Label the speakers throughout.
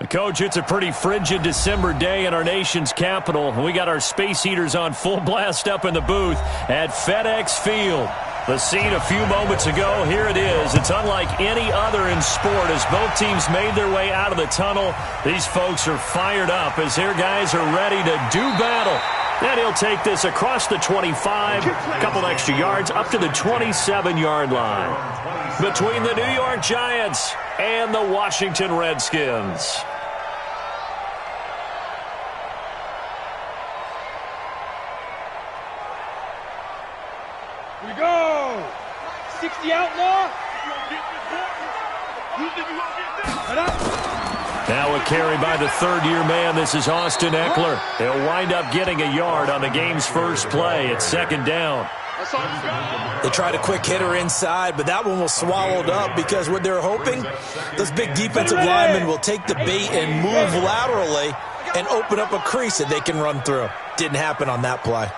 Speaker 1: And, Coach, it's a pretty frigid December day in our nation's capital. We got our space heaters on full blast up in the booth at FedEx Field. The scene a few moments ago, here it is. It's unlike any other in sport as both teams made their way out of the tunnel. These folks are fired up as their guys are ready to do battle. And he'll take this across the 25, a couple extra yards up to the 27-yard line. Between the New York Giants and the Washington Redskins.
Speaker 2: Here we go. 60 outlaw.
Speaker 1: Now a carry by the third-year man. This is Austin Eckler. He'll wind up getting a yard on the game's first play. It's second down.
Speaker 3: They tried a quick hitter inside, but that one was swallowed up because what they're hoping, those big defensive linemen will take the bait and move laterally and open up a crease that they can run through. Didn't happen on that play.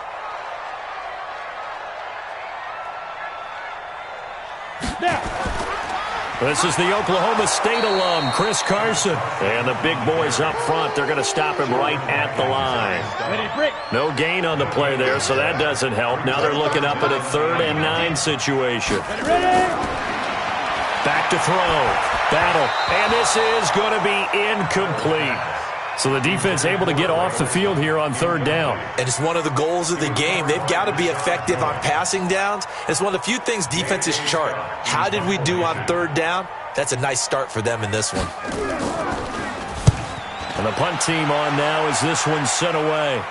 Speaker 1: This is the Oklahoma State alum, Chris Carson. And the big boys up front, they're going to stop him right at the line. No gain on the play there, so that doesn't help. Now they're looking up at a 3rd and 9 situation. Back to throw. Battle. And this is going to be incomplete. So the defense able to get off the field here on 3rd down.
Speaker 3: And it's one of the goals of the game. They've got to be effective on passing downs. It's one of the few things defenses chart. How did we do on 3rd down? That's a nice start for them in this one.
Speaker 1: And the punt team on now as this one's sent away.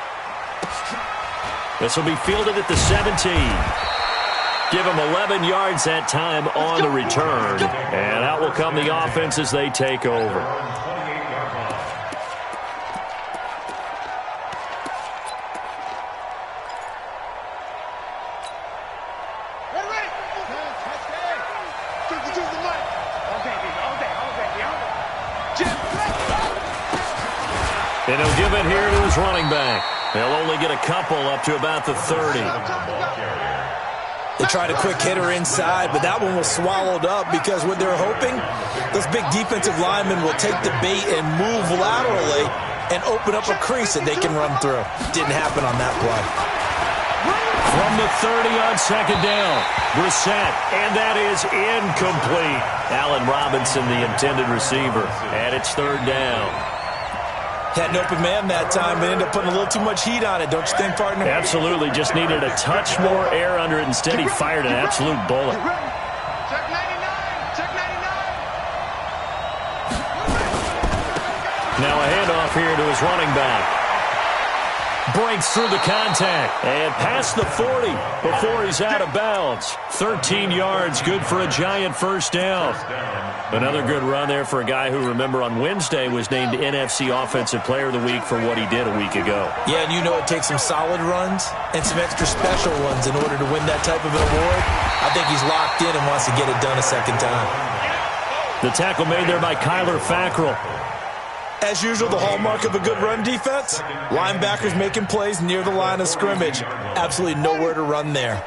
Speaker 1: This will be fielded at the 17. Give them 11 yards that time on the return. And out will come the offense as they take over. And he'll give it here to his running back. They'll only get a couple up to about the 30.
Speaker 3: They tried a quick hitter inside, but that one was swallowed up because what they're hoping, those big defensive linemen will take the bait and move laterally and open up a crease that they can run through. Didn't happen on that play.
Speaker 1: From the 30 on second down, Brissett, and that is incomplete. Allen Robinson, the intended receiver, and it's 3rd down.
Speaker 3: Had an open man that time, but ended up putting a little too much heat on it, don't you think, partner?
Speaker 1: Absolutely. Just needed a touch more air under it. Instead, he fired an absolute bullet.
Speaker 2: Check 99. Check 99.
Speaker 1: Now a handoff here to his running back. Breaks through the contact and past the 40 before he's out of bounds. 13 yards, good for a Giant first down. Another good run there for a guy who, remember, on Wednesday was named NFC Offensive Player of the Week for what he did a week ago.
Speaker 3: Yeah, and you know it takes some solid runs and some extra special ones in order to win that type of an award. I think he's locked in and wants to get it done a second time.
Speaker 1: The tackle made there by Kyler Fackrell.
Speaker 3: As usual, the hallmark of a good run defense, linebackers making plays near the line of scrimmage. Absolutely nowhere to run there.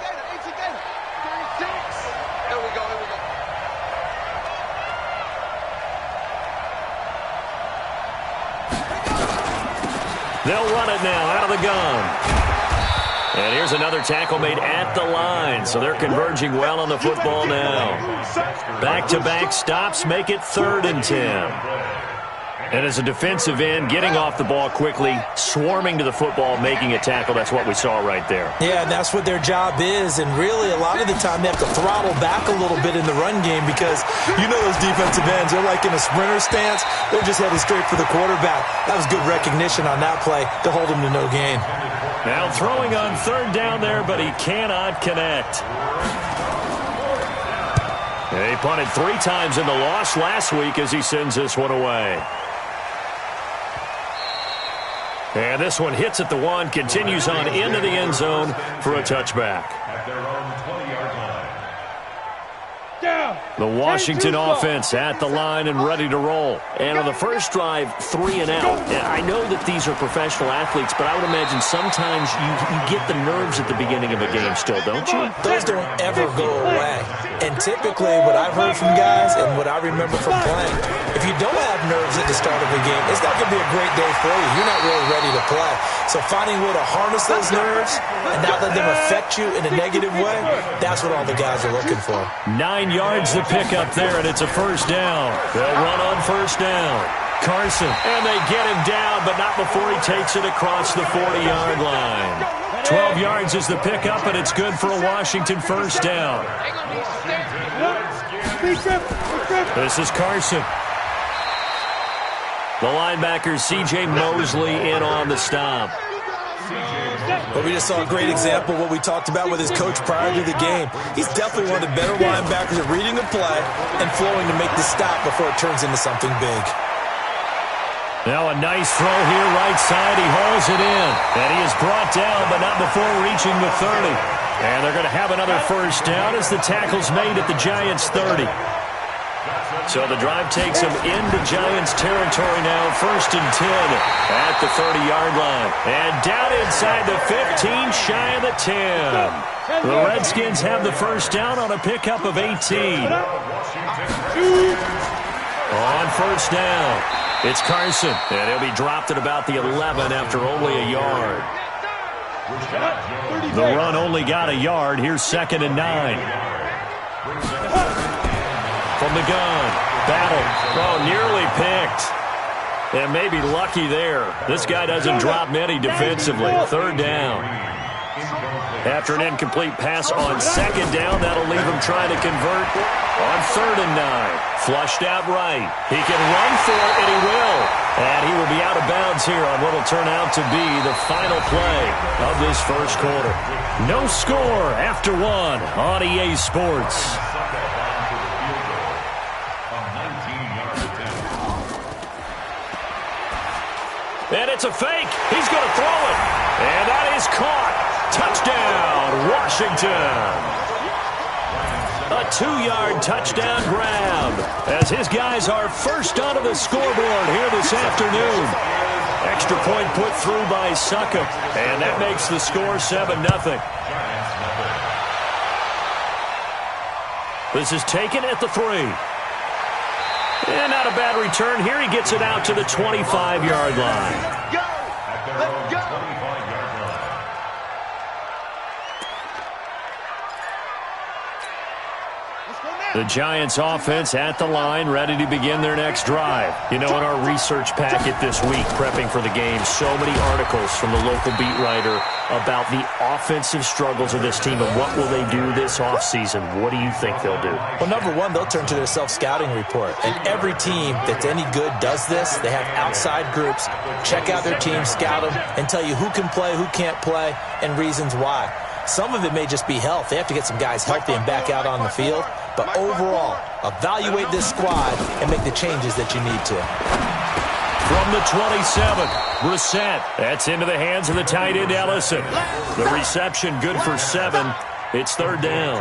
Speaker 1: They'll run it now out of the gun. And here's another tackle made at the line, so they're converging well on the football now. Back-to-back stops make it 3rd and 10. And as a defensive end, getting off the ball quickly, swarming to the football, making a tackle, that's what we saw right there.
Speaker 3: Yeah, and that's what their job is, and really a lot of the time they have to throttle back a little bit in the run game because you know those defensive ends, they're like in a sprinter stance, they're just headed straight for the quarterback. That was good recognition on that play to hold him to no gain.
Speaker 1: Now throwing on 3rd down there, but he cannot connect. He punted 3 times in the loss last week as he sends this one away. And this one hits at the 1, continues on into the end zone for a touchback. The Washington offense at the line and ready to roll.
Speaker 4: And on the first drive, 3 and out. I know that these are professional athletes, but I would imagine sometimes you get the nerves at the beginning of a game still, don't you?
Speaker 3: Those don't ever go away. And typically what I've heard from guys and what I remember from playing, if you don't have nerves at the start of a game, it's not going to be a great day for you. You're not really ready to play. So finding a way to harness those nerves and not let them affect you in a negative way, that's what all the guys are looking for.
Speaker 1: 9 yards to pick up there, and it's a first down. They'll run on first down. Carson, and they get him down, but not before he takes it across the 40-yard line. 12 yards is the pickup, and it's good for a Washington first down. This is Carson. The linebacker, C.J. Mosley, in on the stop.
Speaker 3: But we just saw a great example of what we talked about with his coach prior to the game. He's definitely one of the better linebackers at reading the play and flowing to make the stop before it turns into something big.
Speaker 1: Now a nice throw here, right side. He hauls it in. And he is brought down, but not before reaching the 30. And they're going to have another first down as the tackle's made at the Giants' 30. So the drive takes them into Giants territory now, 1st and 10 at the 30-yard line. And down inside the 15, shy of the 10. The Redskins have the first down on a pickup of 18. On first down, it's Carson, and he'll be dropped at about the 11 after only a yard. The run only got a yard. Here's 2nd and 9. From the gun, battle, oh, nearly picked. And maybe lucky there. This guy doesn't drop many defensively. 3rd down. After an incomplete pass on 2nd down, that'll leave him trying to convert on 3rd and 9. Flushed out right. He can run for it, and he will. And he will be out of bounds here on what will turn out to be the final play of this first quarter. No score after 1 on EA Sports. And it's a fake. He's going to throw it. And that is caught. Touchdown, Washington. A 2-yard touchdown grab as his guys are first onto the scoreboard here this afternoon. Extra point put through by Succop, and that makes the score 7-0. This is taken at the 3. And not a bad return here. He gets it out to the 25-yard line.
Speaker 2: Go! Let's go!
Speaker 1: The Giants offense at the line, ready to begin their next drive. You know, in our research packet this week, prepping for the game, so many articles from the local beat writer about the offensive struggles of this team and what will they do this offseason. What do you think they'll do?
Speaker 3: Well, number one, they'll turn to their self-scouting report. And every team that's any good does this. They have outside groups, check out their team, scout them, and tell you who can play, who can't play, and reasons why. Some of it may just be health. They have to get some guys healthy and back out on the field. But overall, evaluate this squad and make the changes that you need to.
Speaker 1: From the 27, Brissett. That's into the hands of the tight end, Ellison. The reception good for 7. It's 3rd down.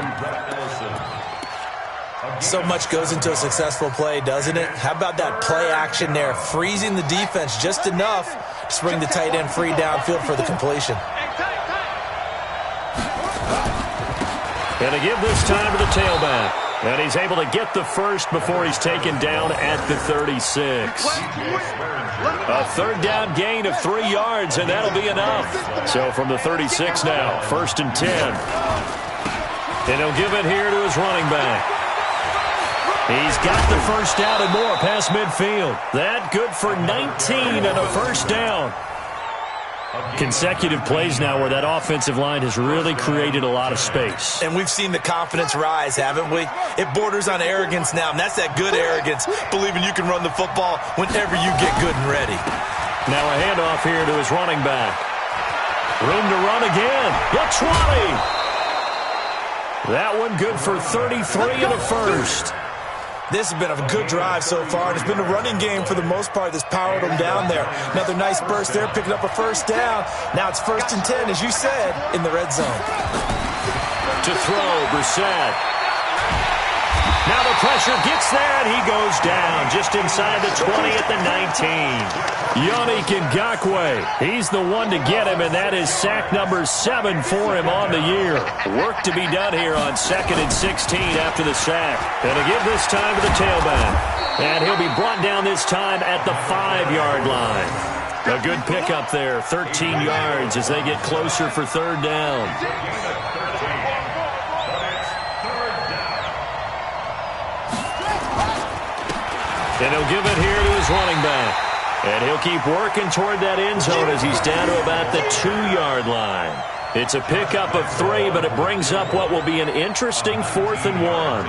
Speaker 3: So much goes into a successful play, doesn't it? How about that play action there, freezing the defense just enough to bring the tight end free downfield for the completion.
Speaker 1: And to give this time to the tailback. And he's able to get the first before he's taken down at the 36. A 3rd down gain of 3 yards, and that'll be enough. So from the 36 now, 1st and 10. And he'll give it here to his running back. He's got the first down and more past midfield. That good for 19 and a first down. Consecutive plays now where that offensive line has really created a lot of space.
Speaker 3: And we've seen the confidence rise, haven't we? It borders on arrogance now, and that's that good arrogance, believing you can run the football whenever you get good and ready.
Speaker 1: Now a handoff here to his running back. Room to run again. The 20. That one good for 33 and a first.
Speaker 3: This has been a good drive so far, and it's been a running game for the most part that's powered them down there. Another nice burst there, picking up a first down. Now it's 1st and 10, as you said, in the red zone.
Speaker 1: To throw, Brissett. Now the pressure gets there, and he goes down just inside the 20 at the 19. Yannick Ngakoue, he's the one to get him, and that is sack number 7 for him on the year. Work to be done here on 2nd and 16 after the sack. And to give this time to the tailback. And he'll be brought down this time at the 5-yard line. A good pickup there, 13 yards as they get closer for 3rd down. And he'll give it here to his running back. And he'll keep working toward that end zone as he's down to about the 2-yard line. It's a pickup of 3, but it brings up what will be an interesting 4th and 1.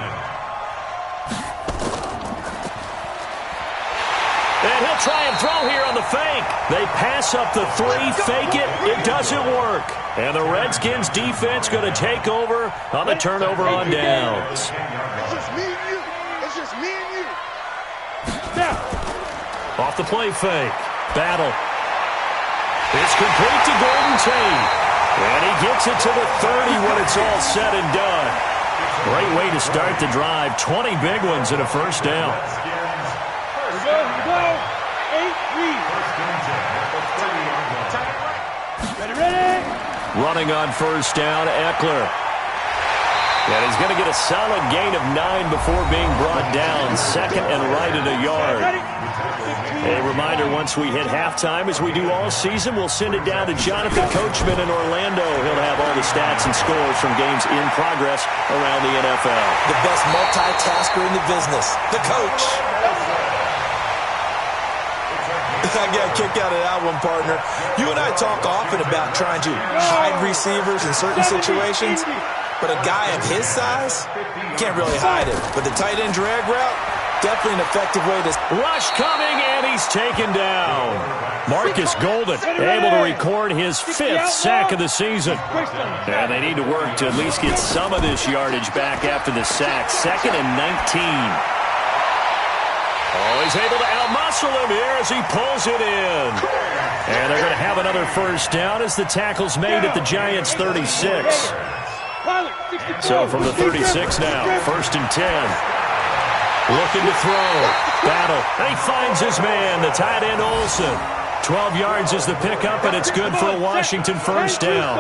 Speaker 1: And he'll try and throw here on the fake. They pass up the 3, fake it. It doesn't work. And the Redskins defense going to take over on the turnover on downs.
Speaker 2: It's just me and you. It's just me and you.
Speaker 1: Off the play fake. Battle. It's complete to Golden Tate. And he gets it to the 30 when it's all said and done. Great way to start the drive. 20 big ones and a 1st down.
Speaker 2: Here we go. 8-3. Ready.
Speaker 1: Running on 1st down, Eckler. And he's going to get a solid gain of 9 before being brought down. 2nd and right at a yard. A reminder, once we hit halftime, as we do all season, we'll send it down to Jonathan Coachman in Orlando. He'll have all the stats and scores from games in progress around the NFL.
Speaker 3: The best multitasker in the business, the coach. I got a kick out of that one, partner. You and I talk often about trying to hide receivers in certain situations, but a guy of his size can't really hide him. But the tight end drag route, definitely an effective way to...
Speaker 1: Rush coming, and he's taken down. Marcus Golden able to record his 5th sack of the season. And they need to work to at least get some of this yardage back after the sack. 2nd and 19. Oh, he's able to outmuscle him here as he pulls it in. And they're going to have another 1st down as the tackle's made at the Giants' 36. So from the 36 now, 1st and 10. Looking to throw. Battle. And he finds his man, the tight end Olsen. 12 yards is the pickup, and it's good for a Washington 1st down.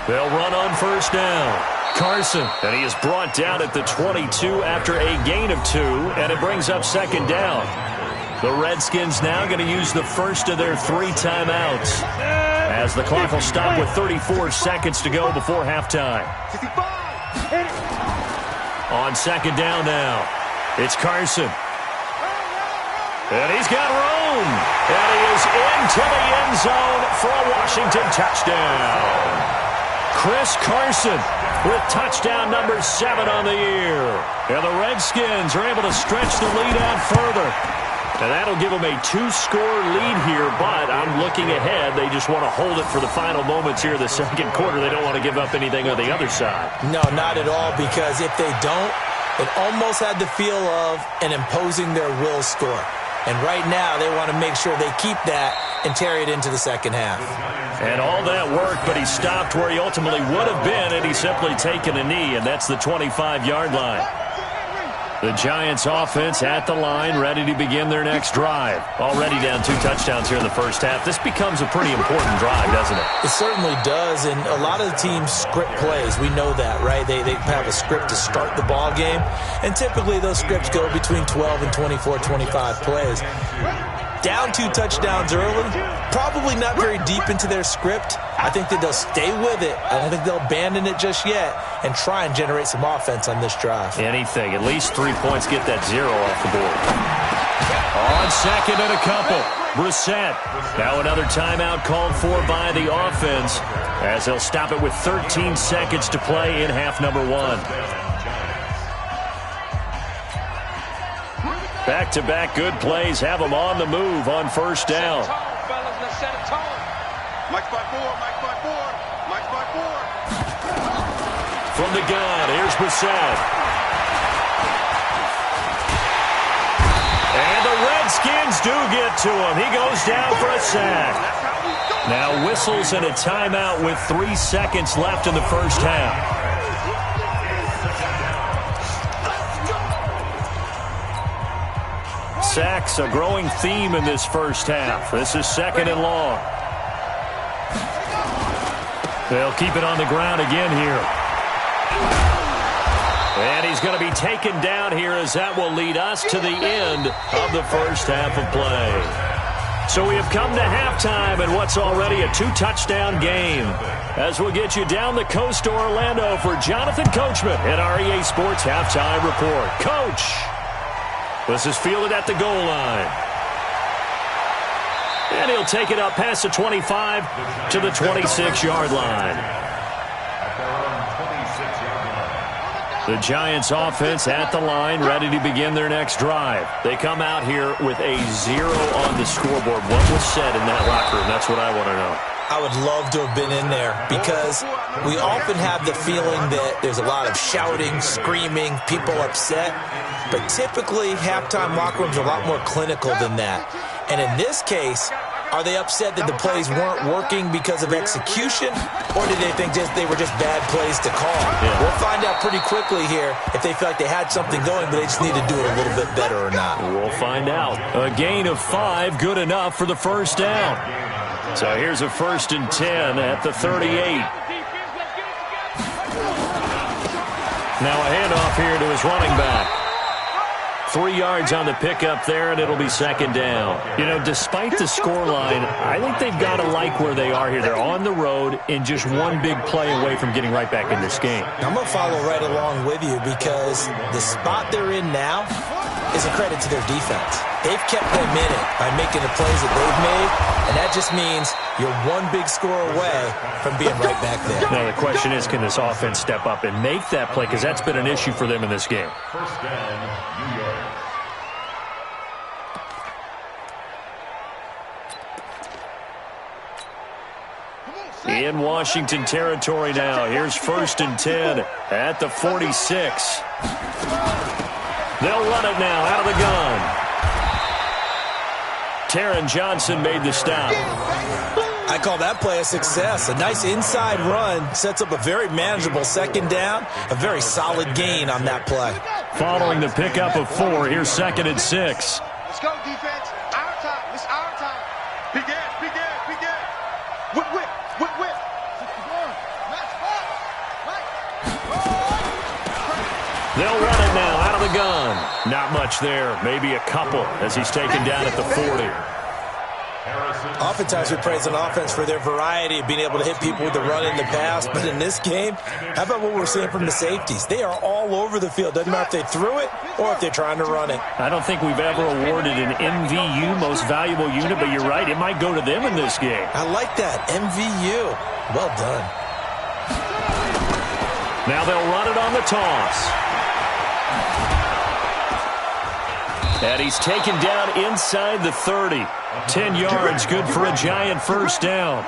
Speaker 1: They'll run on 1st down. Carson, and he is brought down at the 22 after a gain of 2, and it brings up 2nd down. The Redskins now going to use the first of their 3 timeouts, as the clock will stop with 34 seconds to go before halftime. On 2nd down now, it's Carson. And he's got room. And he is into the end zone for a Washington touchdown. Chris Carson with touchdown number 7 on the year. And the Redskins are able to stretch the lead out further. And that'll give them a 2-score lead here, but I'm looking ahead. They just want to hold it for the final moments here in the 2nd quarter. They don't want to give up anything on the other side.
Speaker 3: No, not at all, because if they don't, it almost had the feel of an imposing their will score. And right now, they want to make sure they keep that and carry it into the 2nd half.
Speaker 1: And all that work, but he stopped where he ultimately would have been, and he's simply taken a knee, and that's the 25-yard line. The Giants offense at the line, ready to begin their next drive. Already down 2 touchdowns here in the 1st half. This becomes a pretty important drive, doesn't it?
Speaker 3: It certainly does, and a lot of the teams script plays. We know that, right? They have a script to start the ball game, and typically those scripts go between 12 and 24, 25 plays. Down 2 touchdowns early, probably not very deep into their script. I think that they'll stay with it. I don't think they'll abandon it just yet and try and generate some offense on this drive.
Speaker 1: Anything. At least 3 points, get that 0 off the board. On 2nd and a couple, Brissett. Now another timeout called for by the offense, as they'll stop it with 13 seconds to play in half number 1. Back-to-back good plays have them on the move on 1st down. From the gun, here's Brissett. And the Redskins Injuries do get to him. He goes down for a sack. Now whistles and a timeout with 3 seconds left in the first half. Sacks, a growing theme in this first half. This is 2nd and long. They'll keep it on the ground again here. And he's going to be taken down here as that will lead us to the end of the first half of play. So we have come to halftime in what's already a 2-touchdown game. As we'll get you down the coast to Orlando for Jonathan Coachman at our EA Sports Halftime Report. Coach, this is fielded at the goal line. And he'll take it up past the 25 to the 26-yard line. The Giants offense at the line, ready to begin their next drive. They come out here with a 0 on the scoreboard. What was said in that locker room? That's what I want to know.
Speaker 3: I would love to have been in there because we often have the feeling that there's a lot of shouting, screaming, people upset. But typically, halftime locker rooms are a lot more clinical than that. And in this case, are they upset that the plays weren't working because of execution, or did they think they were just bad plays to call?
Speaker 1: Yeah.
Speaker 3: We'll find out pretty quickly here if they feel like they had something going, but they just need to do it a little bit better or not.
Speaker 1: We'll find out. A gain of 5, good enough for the first down. So here's a 1st and 10 at the 38. Now a handoff here to his running back. 3 yards on the pickup there, and it'll be 2nd down. You know, despite the scoreline, I think they've got to like where they are here. They're on the road and just one big play away from getting right back in this game.
Speaker 3: I'm going to follow right along with you because the spot they're in now is a credit to their defense. They've kept them in it by making the plays that they've made, and that just means you're one big score away from being right back there.
Speaker 1: Now the question is, can this offense step up and make that play? Because that's been an issue for them in this game.
Speaker 2: First down, New York.
Speaker 1: In Washington territory now. Here's 1st and 10 at the 46. They'll run it now out of the gun. Taron Johnson made the stop.
Speaker 3: I call that play a success. A nice inside run sets up a very manageable 2nd down. A very solid gain on that play.
Speaker 1: Following the pickup of 4, here's 2nd and 6.
Speaker 2: Let's go, defense. Our time. It's our time. Big ass, big ass, big ass. Whip, whip, whip, whip.
Speaker 1: They'll run it now out of the gun. Not much there. Maybe a couple as he's taken down at the 40.
Speaker 3: Oftentimes we praise an offense for their variety of being able to hit people with the run and the pass, but in this game, how about what we're seeing from the safeties? They are all over the field. Doesn't matter if they threw it or if they're trying to run it.
Speaker 1: I don't think we've ever awarded an MVU, most valuable unit, but you're right, it might go to them in this game.
Speaker 3: I like that, MVU. Well done.
Speaker 1: Now they'll run it on the toss. And he's taken down inside the 30. 10 yards, good for a Giant first down.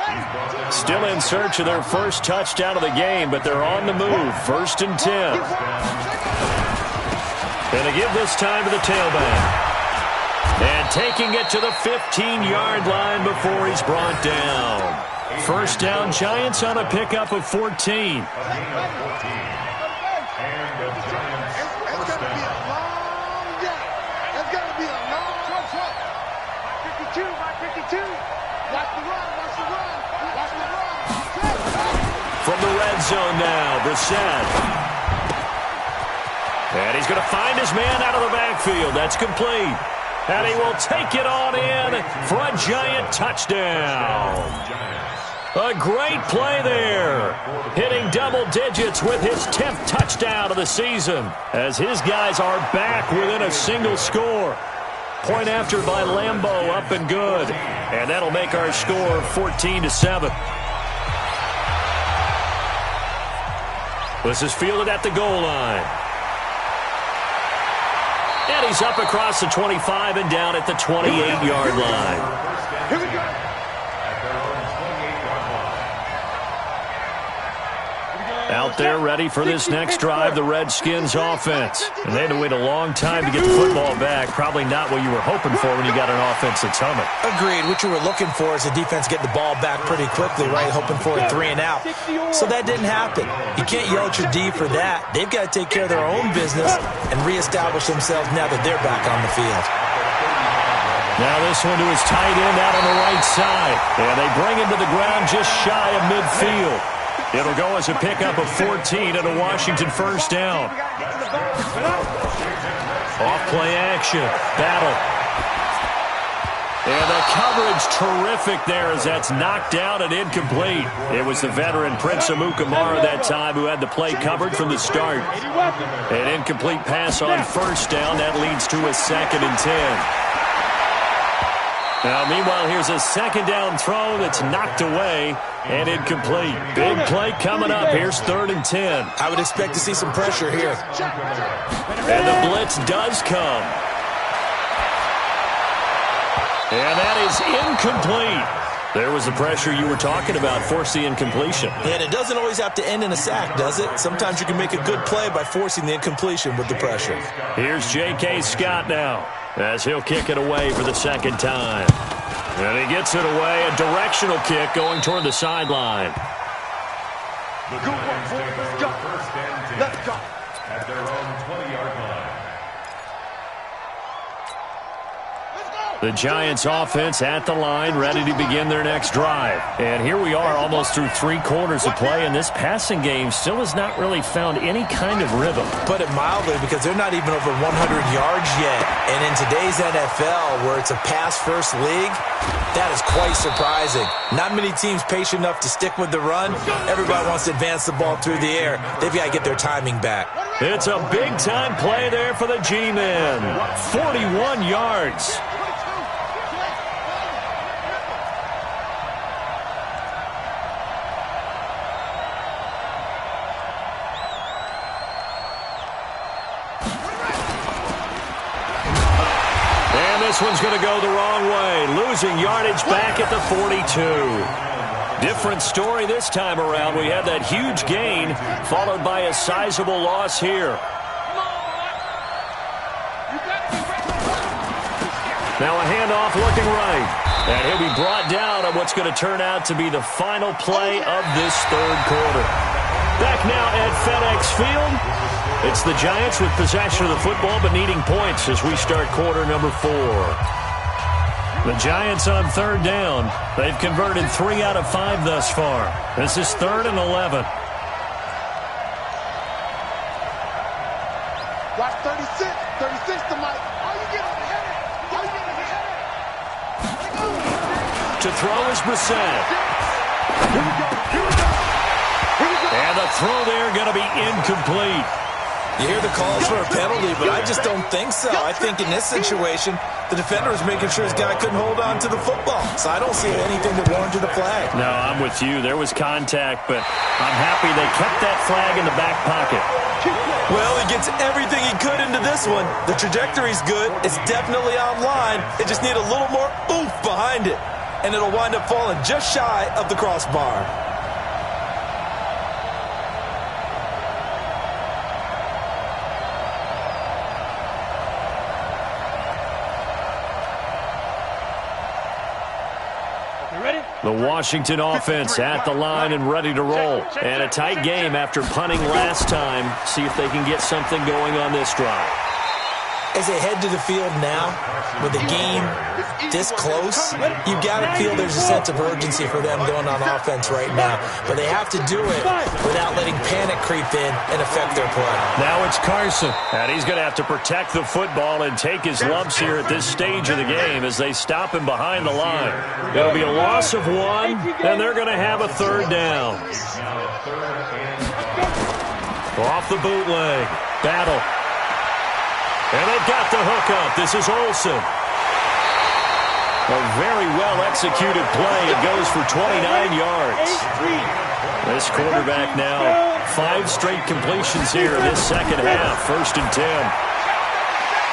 Speaker 1: Still in search of their first touchdown of the game, but they're on the move. 1st and 10. And they give this time to the tailback. And taking it to the 15-yard line before he's brought down. First down, Giants on a pickup of 14. From the red zone now, Brissett. And he's going to find his man out of the backfield. That's complete. And he will take it on in for a Giant touchdown. A great play there. Hitting double digits with his 10th touchdown of the season as his guys are back within a single score. Point after by Lambeau, up and good. And that'll make our score 14-7. This is fielded at the goal line. And he's up across the 25 and down at the 28-yard line.
Speaker 2: Here we go.
Speaker 1: Out there ready for this next drive, the Redskins offense. And they had to wait a long time to get the football back. Probably not what you were hoping for when you got an offense that's humming.
Speaker 3: Agreed. What you were looking for is the defense get the ball back pretty quickly, right? Hoping for a 3 and out. So that didn't happen. You can't yell at your D for that. They've got to take care of their own business and reestablish themselves now that they're back on the field.
Speaker 1: Now this one to his tight end out on the right side. And they bring him to the ground just shy of midfield. It'll go as a pickup of 14 and a Washington first down. Off play action. Battle. And the coverage terrific there as that's knocked down and incomplete. It was the veteran Prince Amukamara that time who had the play covered from the start. An incomplete pass on first down. That leads to a 2nd and 10. Now, meanwhile, here's a 2nd down throw that's knocked away and incomplete. Big play coming up. Here's 3rd and 10.
Speaker 3: I would expect to see some pressure here.
Speaker 1: And the blitz does come. And that is incomplete. There was the pressure you were talking about, force the incompletion.
Speaker 3: And it doesn't always have to end in a sack, does it? Sometimes you can make a good play by forcing the incompletion with the pressure.
Speaker 1: Here's J.K. Scott now, as he'll kick it away for the 2nd time. And he gets it away, a directional kick going toward the sideline.
Speaker 2: Good work, boys. Let's go. Let's go.
Speaker 5: At their own 20-yard line.
Speaker 1: The Giants offense at the line, ready to begin their next drive. And here we are almost through 3 quarters of play, and this passing game still has not really found any kind of rhythm.
Speaker 3: Put it mildly, because they're not even over 100 yards yet. And in today's NFL, where it's a pass-first league, that is quite surprising. Not many teams patient enough to stick with the run. Everybody wants to advance the ball through the air. They've got to get their timing back.
Speaker 1: It's a big-time play there for the G-men. 41 yards. This one's going to go the wrong way, losing yardage back at the 42. Different story this time around. We had that huge gain, followed by a sizable loss here. Now a handoff looking right. And he'll be brought down on what's going to turn out to be the final play of this 3rd quarter. Back now at FedEx Field. It's the Giants with possession of the football but needing points as we start quarter number 4. The Giants on 3rd down. They've converted 3 out of 5 thus far. This is 3rd and 11.
Speaker 2: Watch 36. 36 to Mike. How you getting ahead? How you getting ahead?
Speaker 1: To throw is Brissett.
Speaker 2: Here we go. Here we go. Here we go.
Speaker 1: And the throw there going to be incomplete.
Speaker 3: You hear the calls for a penalty, but I just don't think so. I think in this situation, the defender was making sure his guy couldn't hold on to the football. So I don't see anything that warranted a flag.
Speaker 1: No, I'm with you. There was contact, but I'm happy they kept that flag in the back pocket.
Speaker 3: Well, he gets everything he could into this one. The trajectory's good. It's definitely online. It just need a little more oomph behind it. And it'll wind up falling just shy of the crossbar.
Speaker 1: The Washington offense at the line and ready to roll. And a tight game after punting last time. See if they can get something going on this drive.
Speaker 3: As they head to the field now, with the game this close, you've got to feel there's a sense of urgency for them going on offense right now. But they have to do it without letting panic creep in and affect their play.
Speaker 1: Now it's Carson. And he's going to have to protect the football and take his lumps here at this stage of the game as they stop him behind the line. It'll be a loss of 1, and they're going to have a 3rd down. Off the bootleg. Battle. And they've got the hook up. This is Olsen. A very well-executed play. It goes for 29 yards. This quarterback now, 5 straight completions here in this 2nd half. 1st and 10.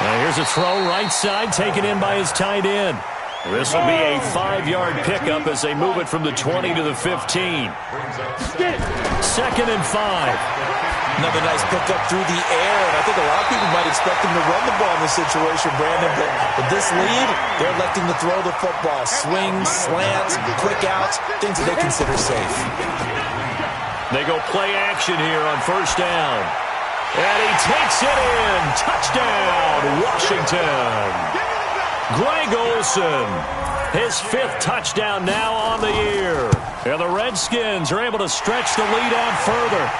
Speaker 1: Now here's a throw right side, taken in by his tight end. This will be a 5-yard pickup as they move it from the 20 to the 15. 2nd and 5.
Speaker 3: Another nice pickup through the air, and I think a lot of people might expect them to run the ball in this situation, Brandon, but with this lead, they're electing to throw the football. Swings, slants, quick outs, things that they consider safe.
Speaker 1: They go play action here on 1st down. And he takes it in. Touchdown, Washington. Greg Olsen, his 5th touchdown now on the year. And the Redskins are able to stretch the lead out further.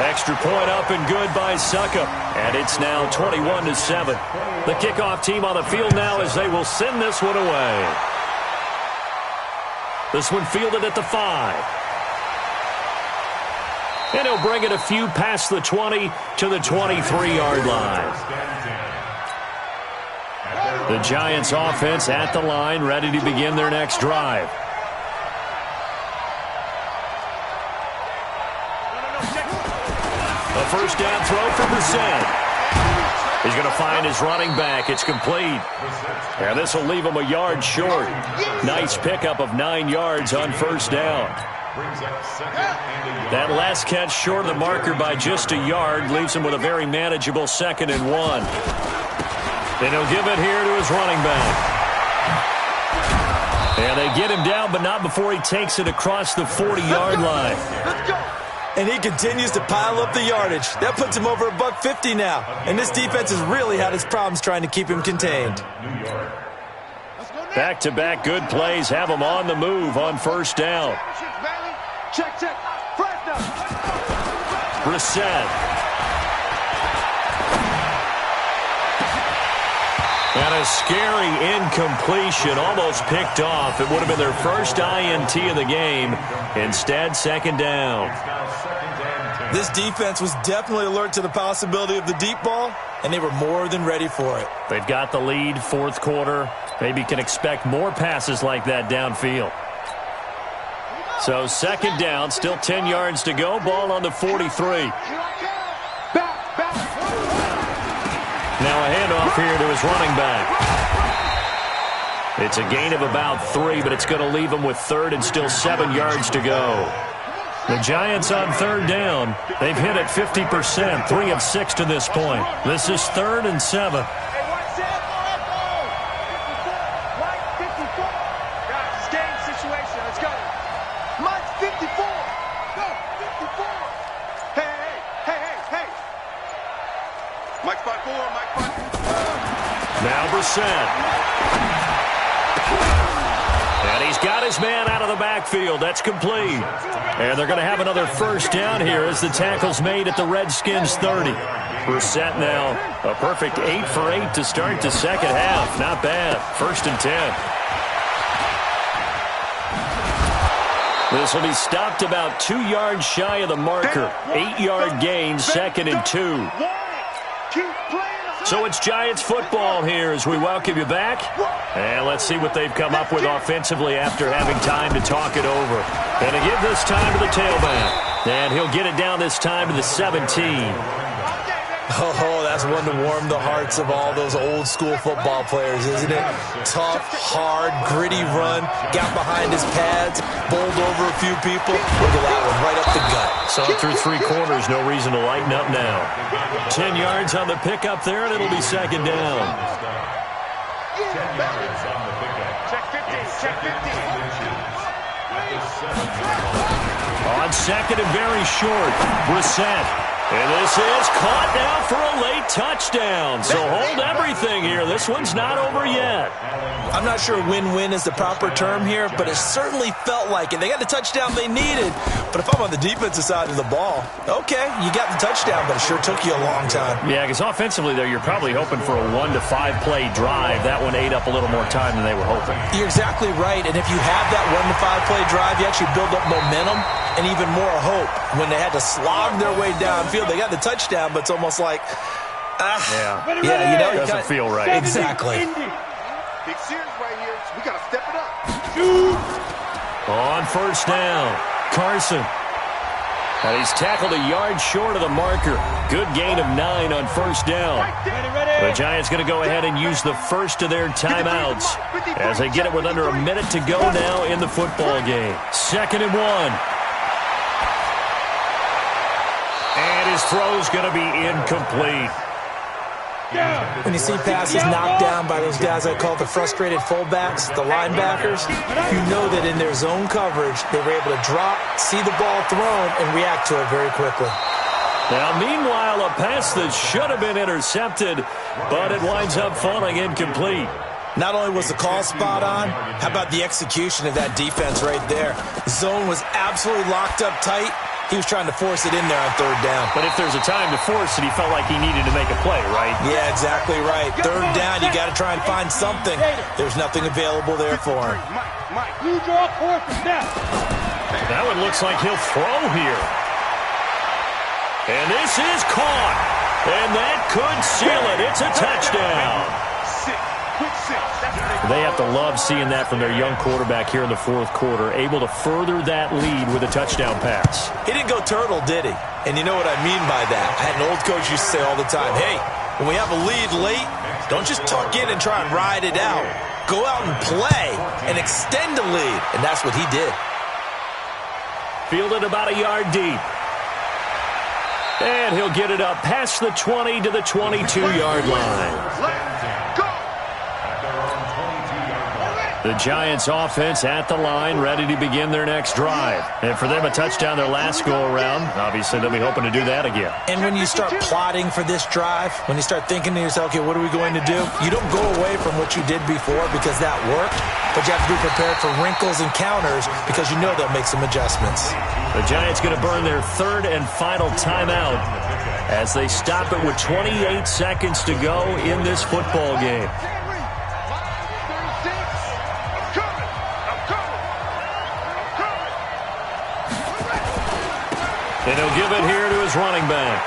Speaker 1: Extra point up and good by Succop. And it's now 21-7. The kickoff team on the field now as they will send this one away. This one fielded at the 5. And he'll bring it a few past the 20 to the 23-yard line. The Giants offense at the line, ready to begin their next drive. A 1st down throw for Brissett. He's going to find his running back. It's complete. And this will leave him a yard short. Nice pickup of 9 yards on 1st down. That last catch short of the marker by just a yard leaves him with a very manageable 2nd and 1. And he'll give it here to his running back. And they get him down, but not before he takes it across the 40-yard line.
Speaker 3: And he continues to pile up the yardage. That puts him over $150 now. And this defense has really had its problems trying to keep him contained.
Speaker 1: Back-to-back good plays have him on the move on 1st down.
Speaker 2: Check.
Speaker 1: Brissett. And a scary incompletion, almost picked off. It would have been their first INT of the game. Instead, 2nd down.
Speaker 3: This defense was definitely alert to the possibility of the deep ball, and they were more than ready for it.
Speaker 1: They've got the lead, 4th quarter. Maybe can expect more passes like that downfield. So 2nd down, still 10 yards to go. Ball on the 43. Now a handoff here to his running back. It's a gain of about 3, but it's going to leave him with 3rd and still 7 yards to go. The Giants on 3rd down. They've hit it 50%, 3 of 6 to this point. This is 3rd and 7. Now Brissett. And he's got his man out of the backfield. That's complete. And they're going to have another 1st down here as the tackle's made at the Redskins 30. Brissett now a perfect 8 for 8 to start the 2nd half. Not bad. 1st and 10. This will be stopped about 2 yards shy of the marker. 8-yard gain, 2nd and 2. So it's Giants football here as we welcome you back. And let's see what they've come up with offensively after having time to talk it over. And to give this time to the tailback. And he'll get it down this time to the 17.
Speaker 3: Oh, that's one to warm the hearts of all those old school football players, isn't it? Tough, hard, gritty run, got behind his pads, bowled over a few people. Look at that one, right up the gut.
Speaker 1: Saw it through 3 quarters, no reason to lighten up now. 10 yards on the pickup there, and it'll be 2nd down.
Speaker 5: 10 yards on the pickup.
Speaker 2: Check 15, check 15.
Speaker 1: On 2nd and very short, Brissett. And this is caught now for a late touchdown. So hold everything here. This one's not over yet.
Speaker 3: I'm not sure win-win is the proper term here, but it certainly felt like it. They got the touchdown they needed. But if I'm on the defensive side of the ball, okay, you got the touchdown, but it sure took you a long time.
Speaker 1: Yeah, because offensively, though, you're probably hoping for a 1 to 5 play drive. That one ate up a little more time than they were hoping.
Speaker 3: You're exactly right. And if you have that 1 to 5 play drive, you actually build up momentum and even more hope. When they had to slog their way downfield, they got the touchdown, but it's almost like,
Speaker 1: yeah,
Speaker 3: you know,
Speaker 1: doesn't feel right.
Speaker 3: Exactly.
Speaker 2: Big series right here. We got to step it up.
Speaker 1: On 1st down, Carson. And he's tackled a yard short of the marker. Good gain of 9 on first down. The Giants going to go ahead and use the first of their timeouts as they get it with under a minute to go now in the football game. 2nd and 1. And his throw's going to be incomplete.
Speaker 3: When you see passes knocked down by those guys I call the frustrated fullbacks, the linebackers, you know that in their zone coverage, they were able to drop, see the ball thrown, and react to it very quickly.
Speaker 1: Now, meanwhile, a pass that should have been intercepted, but it winds up falling incomplete.
Speaker 3: Not only was the call spot on, how about the execution of that defense right there? The zone was absolutely locked up tight. He was trying to force it in there on 3rd down.
Speaker 1: But if there's a time to force it, he felt like he needed to make a play, right?
Speaker 3: Yeah, exactly right. 3rd down, you got to try and find something. There's nothing available there for him.
Speaker 1: That one looks like he'll throw here. And this is caught. And that could seal it. It's a touchdown. They have to love seeing that from their young quarterback here in the 4th quarter, able to further that lead with a touchdown pass.
Speaker 3: He didn't go turtle, did he? And you know what I mean by that. I had an old coach used to say all the time, hey, when we have a lead late, don't just tuck in and try and ride it out. Go out and play and extend the lead. And that's what he did.
Speaker 1: Fielded about a yard deep. And he'll get it up past the 20 to the 22-yard line. The Giants offense at the line, ready to begin their next drive. And for them, a touchdown their last go-around. Obviously, they'll be hoping to do that again.
Speaker 3: And when you start plotting for this drive, when you start thinking to yourself, okay, what are we going to do? You don't go away from what you did before because that worked, but you have to be prepared for wrinkles and counters because you know they'll make some adjustments.
Speaker 1: The Giants going to burn their 3rd and final timeout as they stop it with 28 seconds to go in this football game. And he'll give it here to his running back.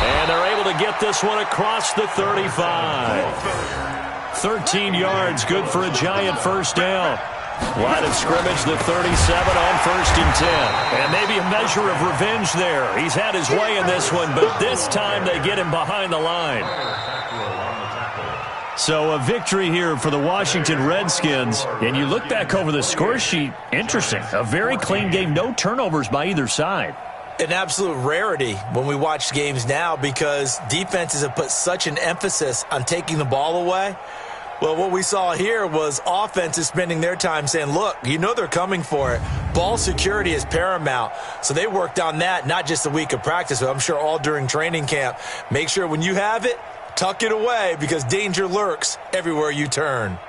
Speaker 1: And they're able to get this one across the 35. 13 yards, good for a Giant first down. Line of scrimmage, the 37 on 1st and 10. And maybe a measure of revenge there. He's had his way in this one, but this time they get him behind the line. So a victory here for the Washington Redskins. And you look back over the score sheet, interesting. A very clean game, no turnovers by either side.
Speaker 3: An absolute rarity when we watch games now because defenses have put such an emphasis on taking the ball away. Well, what we saw here was offenses spending their time saying, look, you know they're coming for it. Ball security is paramount. So they worked on that, not just a week of practice, but I'm sure all during training camp. Make sure when you have it, tuck it away because danger lurks everywhere you turn.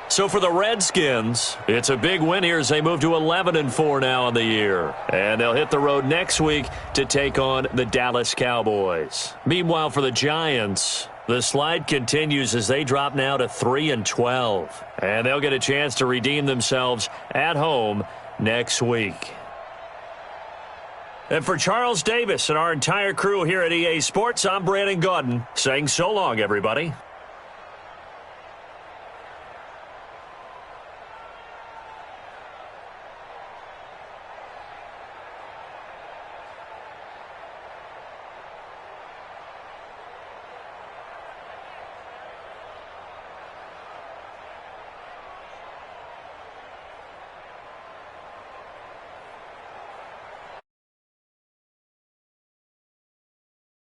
Speaker 1: So for the Redskins, it's a big win here as they move to 11-4 now on the year. And they'll hit the road next week to take on the Dallas Cowboys. Meanwhile, for the Giants, the slide continues as they drop now to 3-12. And they'll get a chance to redeem themselves at home next week. And for Charles Davis and our entire crew here at EA Sports, I'm Brandon Gaudin saying so long, everybody.